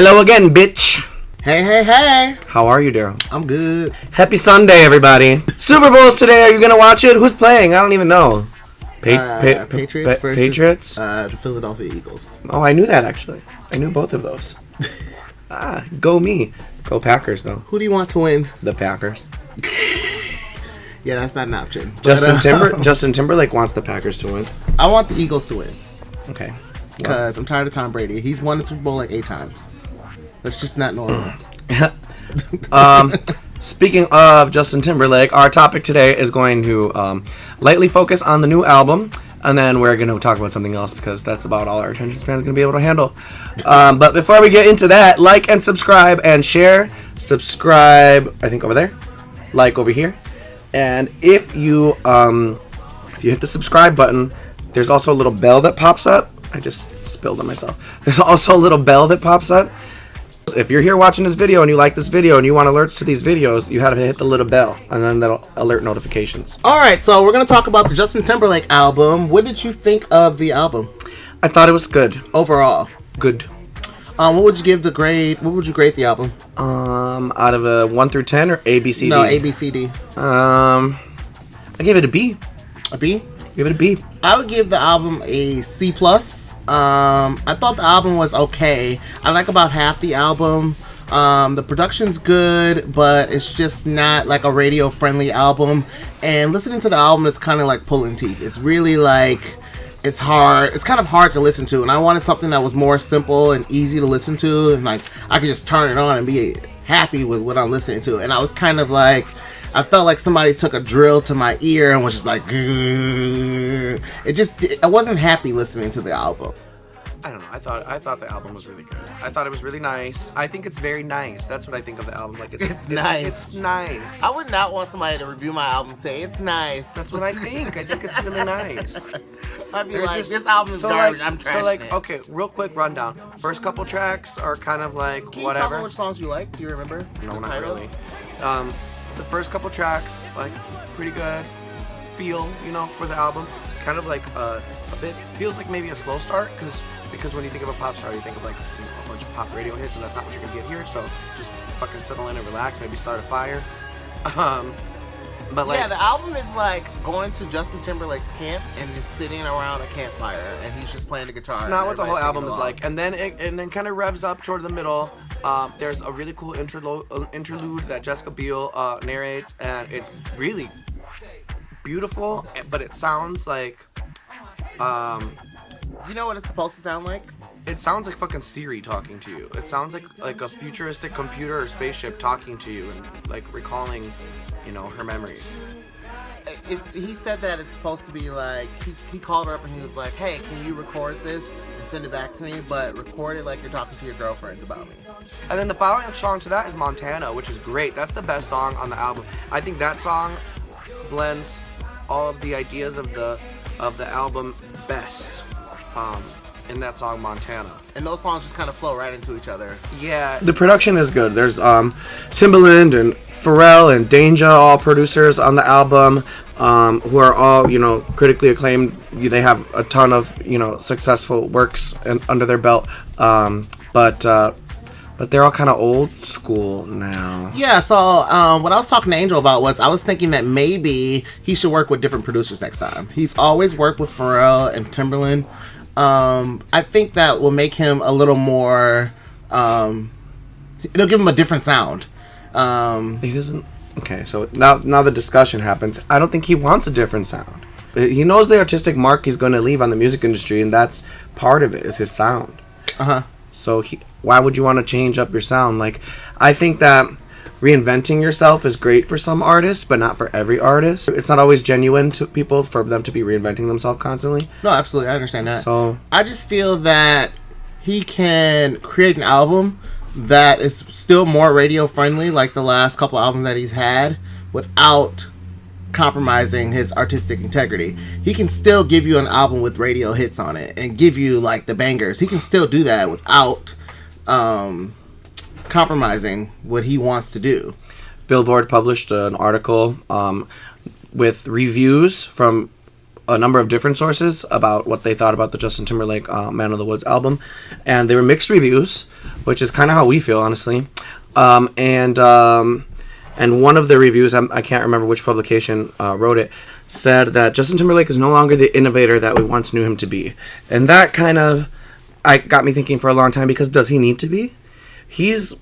Hello again, bitch. Hey, hey, hey. How are you, Daryl? I'm good. Happy Sunday, everybody. Super Bowl's today. Are you going to watch it? Who's playing? I don't even know. Patriots versus Patriots? The Philadelphia Eagles. Oh, I knew that, actually. I knew both of those. Go me. Go Packers, though. Who do you want to win? The Packers. Yeah, that's not an option. Justin Timberlake wants the Packers to win. I want the Eagles to win. Okay. Because I'm tired of Tom Brady. He's won the Super Bowl like 8 times. That's just not normal. Speaking of Justin Timberlake, our topic today is going to lightly focus on the new album, and then we're going to talk about something else because that's about all our attention span is going to be able to handle. But before we get into that, like and subscribe and share. Subscribe, I think over there. Like over here. And if you hit the subscribe button, there's also a little bell that pops up. I just spilled on myself. There's also a little bell that pops up. If you're here watching this video and you like this video and you want alerts to these videos, you have to hit the little bell, and then that'll alert notifications. Alright, so we're going to talk about the Justin Timberlake album. What did you think of the album? I thought it was good. Overall? Good. What would you give the grade? What would you grade the album? Out of a 1 through 10 or A, B, C, D? No, A, B, C, D. I gave it a B. A B? Give it a B. I would give the album a C+. I thought the album was okay. I like about half the album. The production's good, but it's just not like a radio-friendly album. And listening to the album is kind of like pulling teeth. It's really like, it's hard. It's kind of hard to listen to. And I wanted something that was more simple and easy to listen to. And like, I could just turn it on and be happy with what I'm listening to. And I was kind of like, I felt like somebody took a drill to my ear and was just like, I wasn't happy listening to the album. I don't know. I thought the album was really good. I thought it was really nice. I think it's very nice. That's what I think of the album. Like it's nice. It's nice. I would not want somebody to review my album and say it's nice. That's what I think. I think it's really nice. I'd be like, this album is garbage. I'm trashing it. Okay, real quick rundown. First couple tracks are kind of like Can whatever. you tell me which songs you like? Do you remember? No, not really. The first couple tracks, like, pretty good feel, for the album. Kind of like a bit, feels like maybe a slow start, because when you think of a pop star, you think of like a bunch of pop radio hits, and that's not what you're gonna get here. So just fucking settle in and relax, maybe start a fire. But like, yeah, the album is like going to Justin Timberlake's camp and just sitting around a campfire, and he's just playing the guitar. It's not what the whole album is like, and then kind of revs up toward the middle. There's a really cool interlude that Jessica Biel narrates, and it's really beautiful, but it sounds like you know what it's supposed to sound like? It sounds like fucking Siri talking to you. It sounds like a futuristic computer or spaceship talking to you and like recalling, her memories. He said that it's supposed to be like, he called her up and he was like, hey, can you record this and send it back to me, but record it like you're talking to your girlfriends about me. And then the following song to that is Montana, which is great. That's the best song on the album. I think that song blends all of the ideas of the album best in that song Montana. And those songs just kind of flow right into each other. Yeah. The production is good. There's Timbaland and Pharrell and Danger, all producers on the album, who are all, critically acclaimed. They have a ton of, successful works under their belt. But they're all kind of old school now. Yeah, so what I was talking to Angel about was I was thinking that maybe he should work with different producers next time. He's always worked with Pharrell and Timbaland. I think that will make him a little more, it'll give him a different sound. He doesn't. Okay, so now the discussion happens. I don't think he wants a different sound. He knows the artistic mark he's going to leave on the music industry, and that's part of it, is his sound. So why would you want to change up your sound? Like, I think that reinventing yourself is great for some artists, but not for every artist. It's not always genuine to people for them to be reinventing themselves constantly. No, absolutely, I understand that. So I just feel that he can create an album that is still more radio friendly, like the last couple albums that he's had, without compromising his artistic integrity. He can still give you an album with radio hits on it and give you like the bangers. He can still do that without compromising what he wants to do. Billboard published an article with reviews from a number of different sources about what they thought about the Justin Timberlake Man of the Woods album, and they were mixed reviews, which is kind of how we feel, honestly. And one of the reviews, I can't remember which publication wrote it, said that Justin Timberlake is no longer the innovator that we once knew him to be. And that kind of got me thinking for a long time, because does he need to be? He's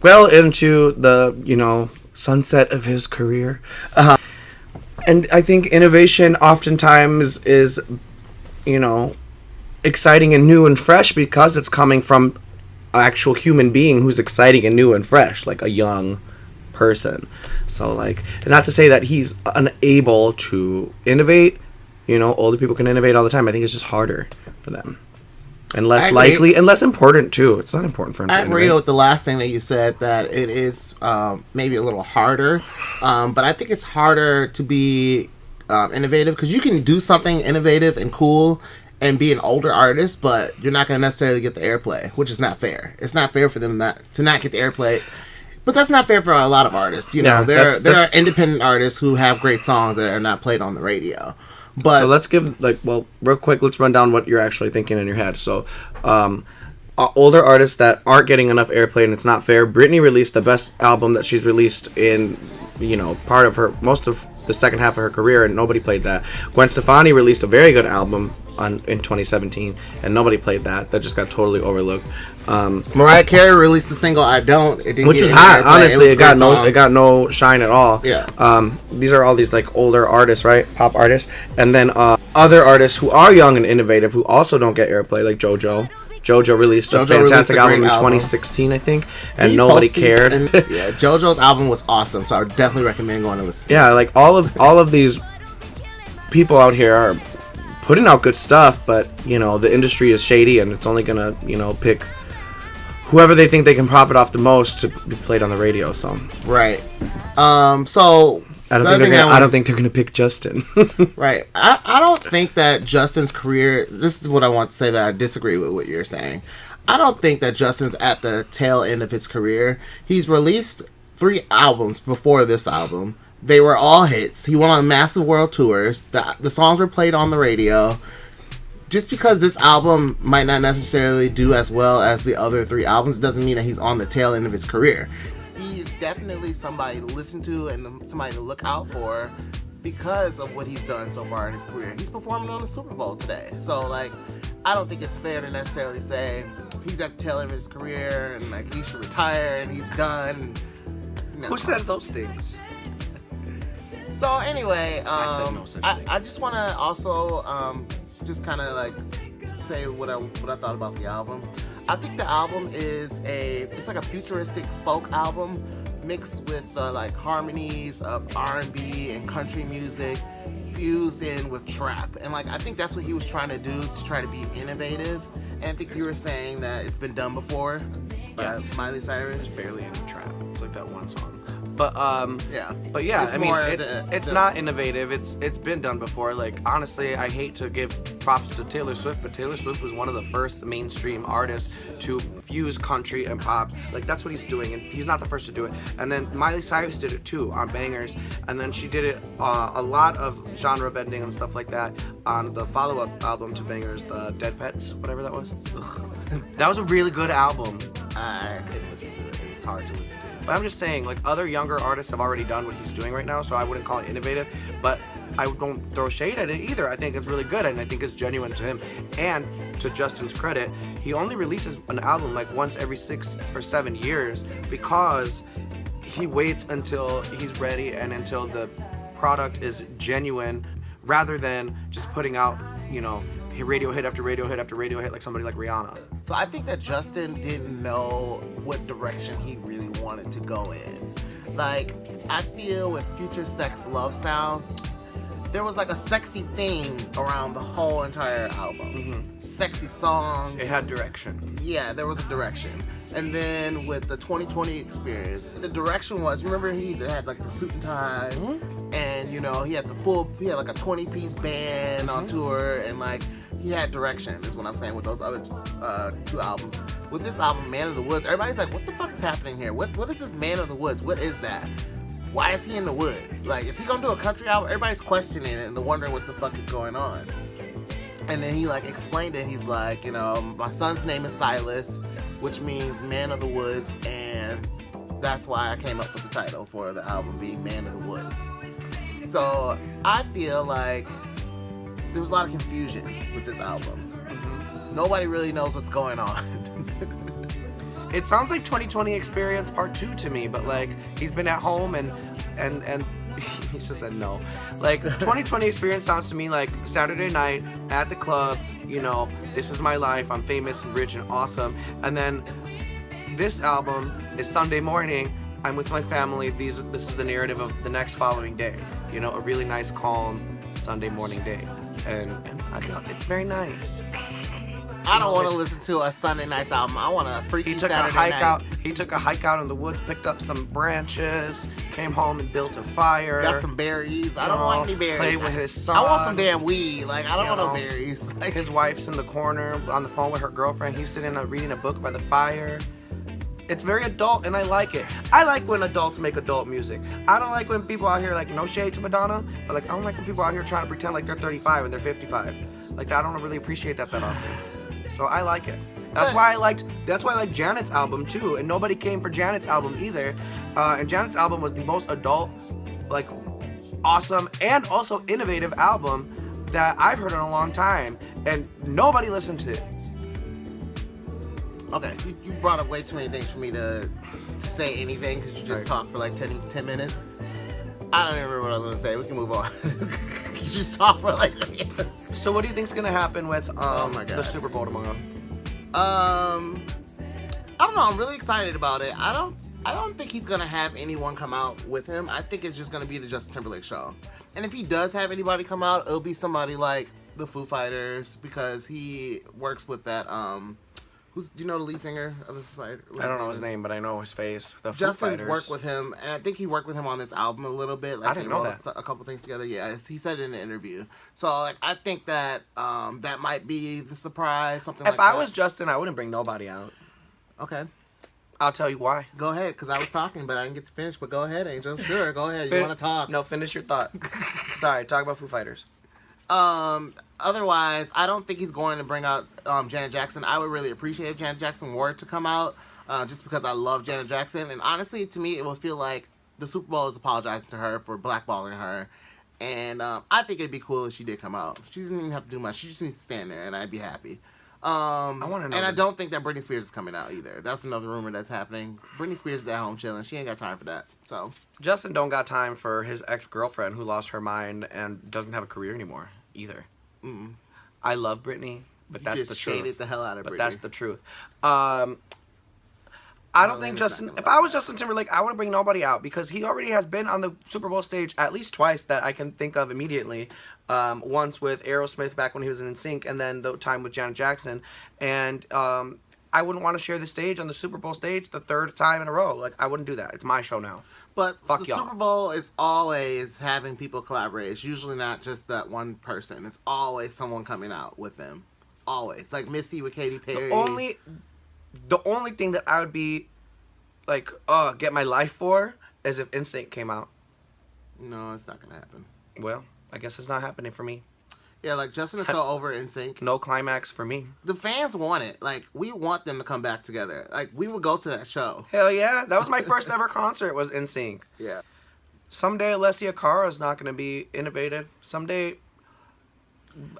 well into the, sunset of his career. And I think innovation oftentimes is, exciting and new and fresh because it's coming from an actual human being who's exciting and new and fresh, like a young person. So, like, not to say that he's unable to innovate. Older people can innovate all the time. I think it's just harder for them. And less likely, and less important, too. It's not important for him to innovate. I agree with the last thing that you said, that it is maybe a little harder. But I think it's harder to be innovative, because you can do something innovative and cool and be an older artist, but you're not going to necessarily get the airplay, which is not fair. It's not fair for them to not get the airplay. But that's not fair for a lot of artists. There are independent artists who have great songs that are not played on the radio. But so let's give, real quick, let's run down what you're actually thinking in your head. So, older artists that aren't getting enough airplay, and it's not fair. Britney released the best album that she's released in, part of most of the second half of her career, and nobody played that. Gwen Stefani released a very good album in 2017, and nobody played that. That just got totally overlooked. Mariah Carey released the single "I Don't," which was hot. Honestly, it got no shine at all. Yeah. These are all these older artists, right? Pop artists, and then other artists who are young and innovative who also don't get airplay, like JoJo. JoJo released a fantastic album in 2016, I think, and nobody cared. Yeah, JoJo's album was awesome, so I would definitely recommend going to listen. Yeah, all of these people out here are putting out good stuff, but the industry is shady, and it's only gonna pick whoever they think they can profit off the most to be played on the radio. So right. So I don't think they're gonna pick Justin. Right. I don't think that Justin's career. This is what I want to say, that I disagree with what you're saying. I don't think that Justin's at the tail end of his career. He's released 3 albums before this album. They were all hits. He went on massive world tours. The songs were played on the radio. Just because this album might not necessarily do as well as the other 3 albums doesn't mean that he's on the tail end of his career. He's definitely somebody to listen to and somebody to look out for because of what he's done so far in his career. He's performing on the Super Bowl today. So, I don't think it's fair to necessarily say he's at the tail end of his career and, he should retire and he's done. No. Who said those things? So, anyway, I said no such thing. I just want to also just kind of say what I thought about the album. I think the album is it's like a futuristic folk album mixed with harmonies of R&B and country music fused in with trap. And I think that's what he was trying to do, to try to be innovative. And I think you were saying that it's been done before by Miley Cyrus. It's barely any trap. It's like that one song. But yeah. But yeah, it's I mean, it's not innovative. It's been done before. Honestly, I hate to give props to Taylor Swift, but Taylor Swift was one of the first mainstream artists to fuse country and pop. That's what he's doing, and he's not the first to do it. And then Miley Cyrus did it too on Bangers, and then she did it a lot of genre bending and stuff like that on the follow-up album to Bangers, the Dead Pets, whatever that was. That was a really good album. I couldn't listen to it. It was hard to listen to. But I'm just saying, other younger artists have already done what he's doing right now, so I wouldn't call it innovative, but I don't throw shade at it either. I think it's really good, and I think it's genuine to him. And to Justin's credit, he only releases an album once every 6 or 7 years because he waits until he's ready and until the product is genuine, rather than just putting out, radio hit after radio hit after radio hit like somebody like Rihanna. So I think that Justin didn't know what direction he really wanted to go in. I feel with Future Sex Love Sounds, there was a sexy theme around the whole entire album. Mm-hmm. Sexy songs. It had direction. Yeah, there was a direction. And then with the 2020 experience, the direction was, remember he had the suit and ties, mm-hmm. and he had he had a 20-piece band on tour, and he had direction, is what I'm saying, with those other 2 albums. With this album, Man of the Woods, everybody's what the fuck is happening here? What is this Man of the Woods? What is that? why is he in the woods? Like, is he gonna do a country album? Everybody's questioning it and wondering what the fuck is going on. And then he like explained it. He's like, you know, my son's name is Silas, which means man of the woods, and that's why I came up with the title for the album being Man of the Woods. So I feel like there was a lot of confusion with this album. Nobody really knows what's going on. It sounds like 2020 Experience Part 2 to me, but like he's been at home and he just said no. Like 2020 Experience sounds to me like Saturday night at the club, you know, this is my life, I'm famous and rich and awesome. And then this album is Sunday morning, I'm with my family, this is the narrative of the next following day. You know, a really nice, calm Sunday morning day. And I know it's very nice. I don't want to listen to a Sunday night album. I want a freaky Saturday night. He took a hike out in the woods, picked up some branches, came home and built a fire. Got some berries. I don't want any berries. Played with his son. I want some damn weed. Like, I don't want no berries. Like, his wife's in the corner on the phone with her girlfriend. He's sitting reading a book by the fire. It's very adult, and I like it. I like when adults make adult music. I don't like when people out here, like, no shade to Madonna, but like I don't like when people out here trying to pretend like they're 35 and they're 55. Like, I don't really appreciate that often. So I like it. That's why I liked Janet's album too, and nobody came for Janet's album either. And Janet's album was the most adult, like, awesome and also innovative album that I've heard in a long time, and nobody listened to it. Okay, you brought up way too many things for me to say anything because you just talked for like 10 minutes. I don't even remember what I was going to say. We can move on. You just talked for like... So what do you think's going to happen with the Super Bowl tomorrow? I don't know. I'm really excited about it. I don't think he's going to have anyone come out with him. I think it's just going to be the Justin Timberlake show. And if he does have anybody come out, it'll be somebody like the Foo Fighters because he works with that... do you know the lead singer of the Foo Fighters? I don't know his name, but I know his face. The Foo Justin's Fighters. worked with him, and I think he worked with him on this album a little bit. Like, I didn't know that. A couple things together. Yeah, he said it in the interview. So, like, I think that that might be the surprise, something like that. If I was Justin, I wouldn't bring nobody out. Okay. I'll tell you why. Go ahead, because I was talking, but I didn't get to finish. But go ahead, Angel. Sure, go ahead. You want to talk? No, finish your thought. Sorry, talk about Foo Fighters. Otherwise, I don't think he's going to bring out Janet Jackson. I would really appreciate if Janet Jackson were to come out, just because I love Janet Jackson. And honestly, to me, it would feel like the Super Bowl is apologizing to her for blackballing her. And I think it'd be cool if she did come out. She doesn't even have to do much. She just needs to stand there, and I'd be happy. I want to know. And I don't think that Britney Spears is coming out either. That's another rumor that's happening. Britney Spears is at home chilling. She ain't got time for that. So Justin don't got time for his ex-girlfriend who lost her mind and doesn't have a career anymore either. Mm-mm. I love Britney, but that's the truth. Shaded the hell out of Britney. But that's the truth. I don't think Justin... If I was Justin Timberlake, I wouldn't bring nobody out because he already has been on the Super Bowl stage at least twice that I can think of immediately. Once with Aerosmith back when he was in NSYNC, and then the time with Janet Jackson. And I wouldn't want to share the stage on the Super Bowl stage the third time in a row. Like, I wouldn't do that. It's my show now. But Fuck the y'all. Super Bowl is always having people collaborate. It's usually not just that one person. It's always someone coming out with them. Always. Like Missy with Katy Perry. The only thing that I would be like, get my life for is if NSYNC came out. No, it's not going to happen. Well, I guess it's not happening for me. Yeah, like Justin is so over NSYNC. No climax for me. The fans want it. Like, we want them to come back together. Like, we would go to that show. Hell yeah. That was my first ever concert was NSYNC. Yeah. Someday Alessia Cara is not going to be innovative. Someday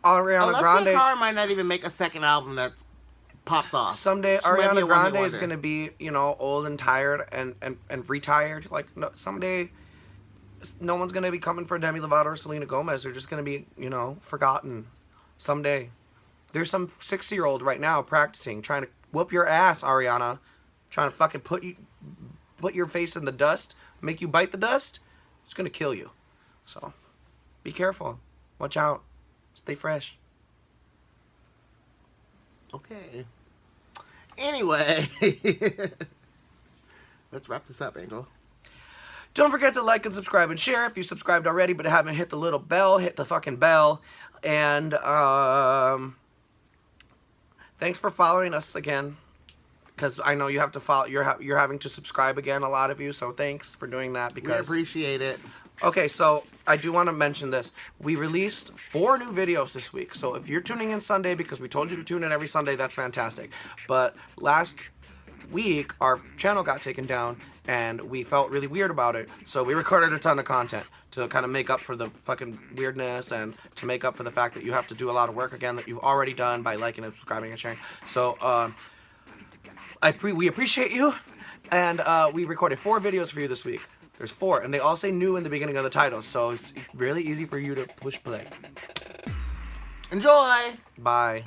Ariana Grande... Alessia Cara might not even make a second album that's pops off. Someday Ariana Grande is going to be, you know, old and tired and retired. Like, no, someday no one's going to be coming for Demi Lovato or Selena Gomez. They're just going to be, you know, forgotten someday. There's some 60-year-old right now practicing, trying to whoop your ass, Ariana. Trying to fucking put your face in the dust, make you bite the dust. It's going to kill you. So, be careful. Watch out. Stay fresh. Okay. Anyway, let's wrap this up, Angel. Don't forget to like and subscribe and share. If you subscribed already but haven't hit the little bell, hit the fucking bell. And thanks for following us again. because I know you have to follow. You're having to subscribe again, a lot of you. So thanks for doing that. We Because appreciate it. okay, so I do want to mention this. We released 4 new videos this week. So if you're tuning in Sunday because we told you to tune in every Sunday, that's fantastic. But last week our channel got taken down and we felt really weird about it, so we recorded a ton of content to kind of make up for the fucking weirdness and to make up for the fact that you have to do a lot of work again that you've already done by liking and subscribing and sharing. So we appreciate you, and we recorded 4 videos for you this week. There's 4 and they all say new in the beginning of the title, so it's really easy for you to push play. Enjoy. Bye.